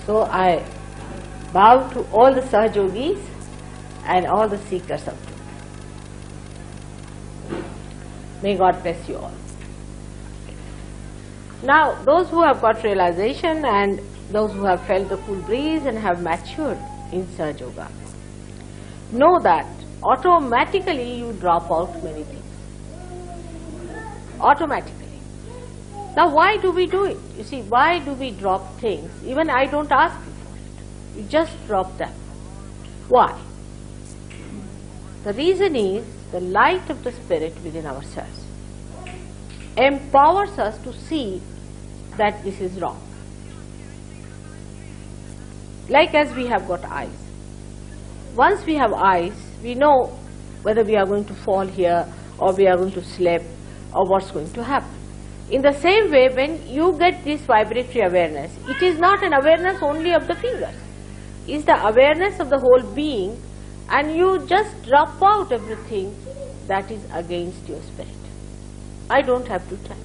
So I bow to all the Sahajogis and all the seekers of truth. May God bless you all. Now, those who have got realization and those who have felt the cool breeze and have matured in Sahaja Yoga, know that automatically you drop out many things. Automatically. Now, why do we do it? You see, why do we drop things? Even I don't ask you for it. You just drop them. Why? The reason is the light of the Spirit within ourselves empowers us to see that this is wrong. Like as we have got eyes. Once we have eyes, we know whether we are going to fall here or we are going to slip or what's going to happen. In the same way, when you get this vibratory awareness, it is not an awareness only of the fingers. It's the awareness of the whole being, and you just drop out everything that is against your spirit. I don't have to tell.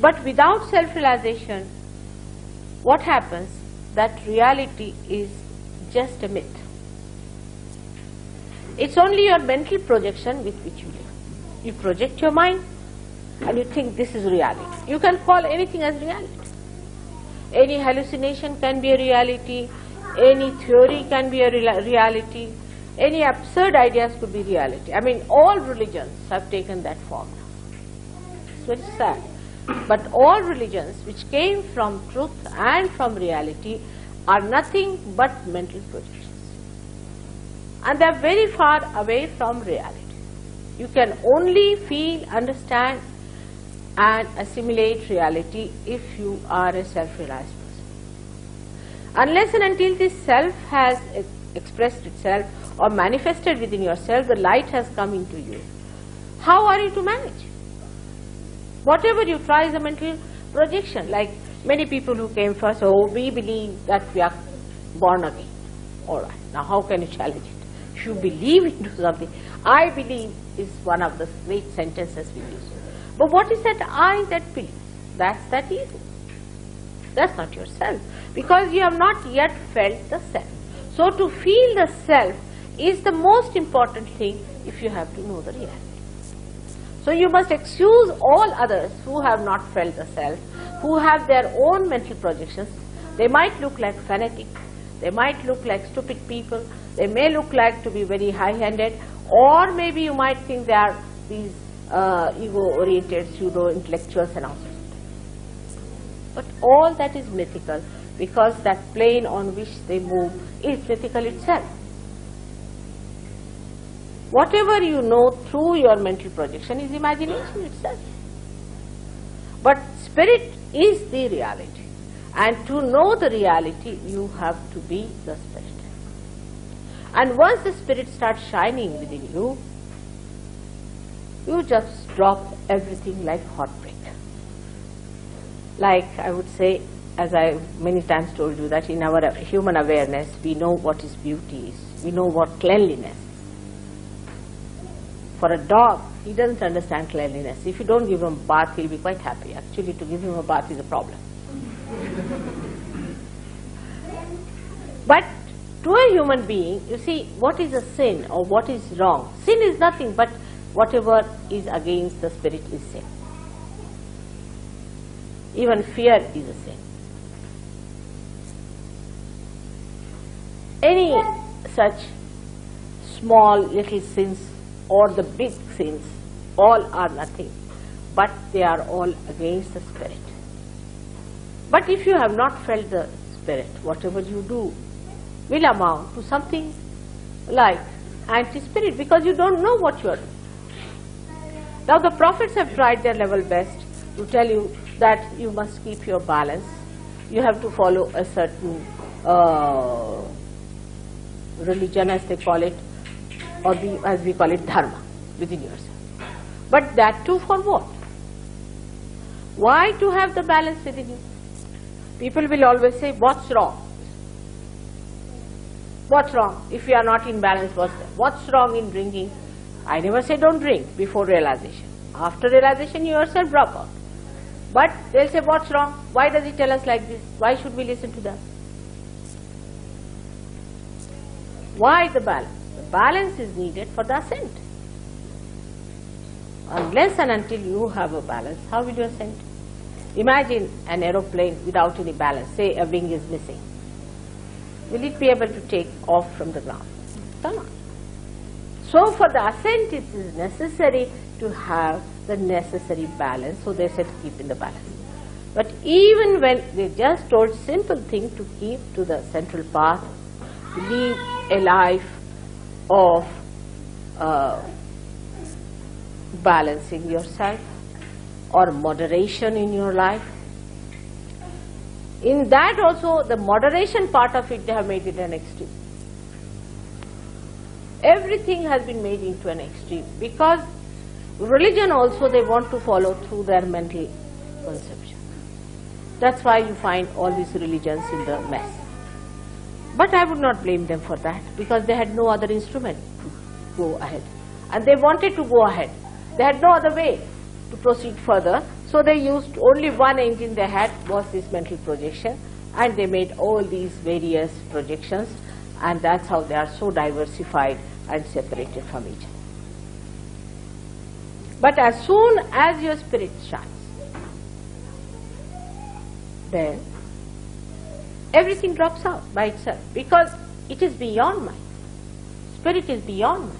But without self-realization, what happens? That reality is just a myth. It's only your mental projection with which you live. You project your mind and you think this is reality. You can call anything as reality. Any hallucination can be a reality, any theory can be a reality, any absurd ideas could be reality. I mean, all religions have taken that form now. It's very sad. But all religions which came from truth and from reality are nothing but mental projections. And they are very far away from reality. You can only feel, understand and assimilate reality if you are a self-realized person. Unless and until this self has expressed itself or manifested within yourself, the light has come into you. How are you to manage? Whatever you try is a mental projection. Like many people who came first, oh, we believe that we are born again. All right, now how can you challenge it? If you believe into something, I believe is one of the great sentences we use. But what is that I that believes? That's that ego. That's not yourself, because you have not yet felt the self. So to feel the self is the most important thing if you have to know the reality. So you must excuse all others who have not felt the self, who have their own mental projections. They might look like fanatics, they might look like stupid people, they may look like to be very high-handed, or maybe you might think they are these ego-oriented pseudo-intellectuals and all sorts of things. But all that is mythical, because that plane on which they move is mythical itself. Whatever you know through your mental projection is imagination itself. But spirit is the reality. And to know the reality, you have to be the spirit. And once the spirit starts shining within you, you just drop everything like hot brick. Like I would say, as I many times told you, that in our human awareness, we know what is beauty is. We know what cleanliness is. For a dog, he doesn't understand cleanliness. If you don't give him a bath, he'll be quite happy. Actually, to give him a bath is a problem. But to a human being, you see, what is a sin or what is wrong? Sin is nothing but whatever is against the spirit is sin. Even fear is a sin. Any such small little sins or the big sins, all are nothing, but they are all against the spirit. But if you have not felt the spirit, whatever you do will amount to something like anti-spirit, because you don't know what you are doing. Now the prophets have tried their level best to tell you that you must keep your balance, you have to follow a certain religion, as they call it, or as we call it, dharma, within yourself. But that too for what? Why to have the balance within you? People will always say, what's wrong? What's wrong? If you are not in balance, what's wrong in drinking? I never say don't drink before realization. After realization, you yourself drop out. But they'll say, what's wrong? Why does he tell us like this? Why should we listen to that? Why the balance? The balance is needed for the ascent. Unless and until you have a balance, how will you ascend? Imagine an aeroplane without any balance, say a wing is missing. Will it be able to take off from the ground? Cannot. So for the ascent it is necessary to have the necessary balance, so they said keep in the balance. But even when they just told simple thing to keep to the central path, to live a life of balancing yourself or moderation in your life. In that also, the moderation part of it, they have made it an extreme. Everything has been made into an extreme because religion also they want to follow through their mental conception. That's why you find all these religions in the mess. But I would not blame them for that because they had no other instrument to go ahead. And they wanted to go ahead. They had no other way to proceed further. So they used only one engine they had was this mental projection, and they made all these various projections, and that's how they are so diversified and separated from each other. But as soon as your spirit shines, then everything drops out by itself because it is beyond mind. Spirit is beyond mind.